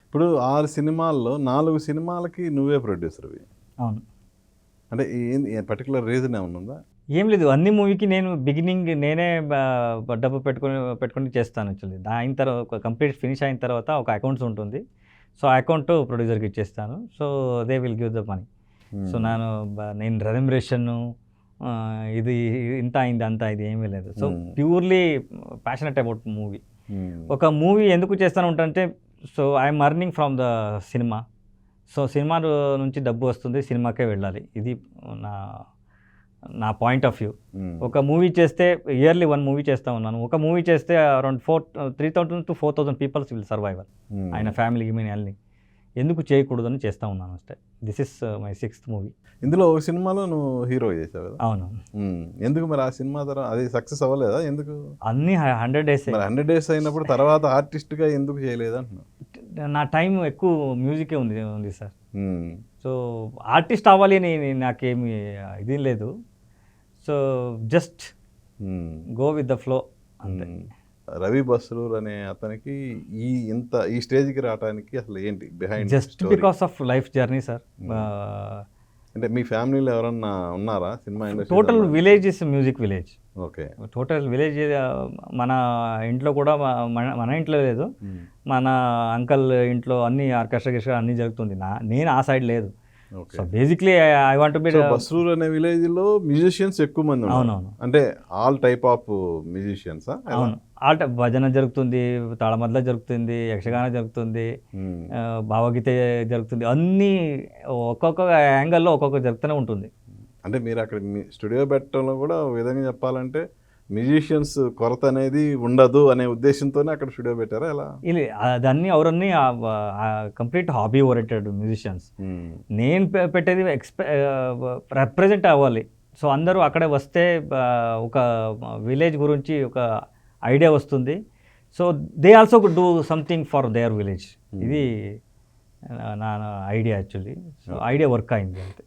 ఇప్పుడు 6 సినిమాల్లో 4 సినిమాలకి నువ్వే ప్రొడ్యూసర్వి. అవును. అంటే ఏంది పర్టిక్యులర్ రీజన్ ఏమన్నా ఉందా? ఏం లేదు, అన్ని మూవీకి నేను బిగినింగ్ నేనే డబ్బు పెట్టుకొని చేస్తాను యాక్చువల్లీ. అయిన తర్వాత కంప్లీట్ ఫినిష్ అయిన తర్వాత ఒక అకౌంట్స్ ఉంటుంది. సో ఆ అకౌంట్ ప్రొడ్యూసర్కి ఇచ్చేస్తాను. So they will give the money. So నేను రెమ్యునరేషన్ ఇది ఇంత అయింది అంత ఇది ఏమీ లేదు. So purely passionate about movie. ఒక మూవీ ఎందుకు చేస్తాను ఉంటానంటే, so I'm earning from the cinema. So cinema నుంచి డబ్బు వస్తుంది, సినిమాకే వెళ్ళాలి. ఇది నా నా పాయింట్ ఆఫ్ వ్యూ. ఒక మూవీ చేస్తే ఇయర్లీ 1 మూవీ చేస్తూ ఉన్నాను. ఒక మూవీ చేస్తే around 3,000 to 4,000 peoples will survival. ఆయన ఫ్యామిలీకి మీన్ అన్ని ఎందుకు చేయకూడదని చేస్తూ ఉన్నాను అಷ್ಟೇ. This is my 6th movie. ఇందులో ఒక సినిమాలో నువ్వు హీరో చేసావు కదా? అవును. ఎందుకు మరి ఆ సినిమా తర్వాత అది సక్సెస్ అవ్వలేదా? ఎందుకు? అన్నీ 100 days. మరి 100 days అయినప్పుడు తర్వాత ఆర్టిస్ట్గా ఎందుకు చేయలేదు అంటున్నా? నా టైం ఎక్కువ మ్యూజికే ఉంది సార్. సో ఆర్టిస్ట్ అవ్వాలి అని నాకేమి ఇది లేదు. So just go with the flow అంతే. రవి బస్రూర్ అనే అతనికి ఈ స్టేజ్కి రావడానికి అసలు ఏంటి behind? Just because of life journey sir. అంటే మీ ఫ్యామిలీలో ఎవరన్నా ఉన్నారా cinema industry? Total village is music village. Okay. Total village. మన ఇంట్లో కూడా మన ఇంట్లో లేదు, మన అంకల్ ఇంట్లో అన్ని ఆర్కెస్ట్రా అన్నీ జరుగుతుంది. నేను ఆ సైడ్ లేదు. So basically I want to be. Basrur అనే విలేజ్ లో మ్యూజిషియన్స్ ఎక్కువ మంది ఉన్నారు. అవునవును. అంటే ఆల్ టైప్ ఆఫ్ మ్యూజిషియన్స్. అవును, ఆల్ టైప్. భజన జరుగుతుంది, తాళమద్ల జరుగుతుంది, యక్షగాన జరుగుతుంది, భావగీత జరుగుతుంది. అన్నీ ఒక్కొక్క యాంగిల్లో ఒక్కొక్క జరుగుతూనే ఉంటుంది. అంటే మీరు అక్కడ స్టూడియో పెట్టడంలో కూడా ఒక విధంగా చెప్పాలంటే మ్యూజిషియన్స్ కొరత అనేది ఉండదు అనే ఉద్దేశంతోనే అక్కడ స్టూడియో పెట్టారా ఎలా? దాన్ని ఎవరన్నీ కంప్లీట్ హాబీ ఓరియంటెడ్ మ్యూజిషియన్స్. నేను పెట్టేది రిప్రజెంట్ అవ్వాలి. సో అందరూ అక్కడే వస్తే ఒక విలేజ్ గురించి ఒక ఐడియా వస్తుంది. So they also do something for their village. ఇది నా idea actually. So idea work అయింది అంతే.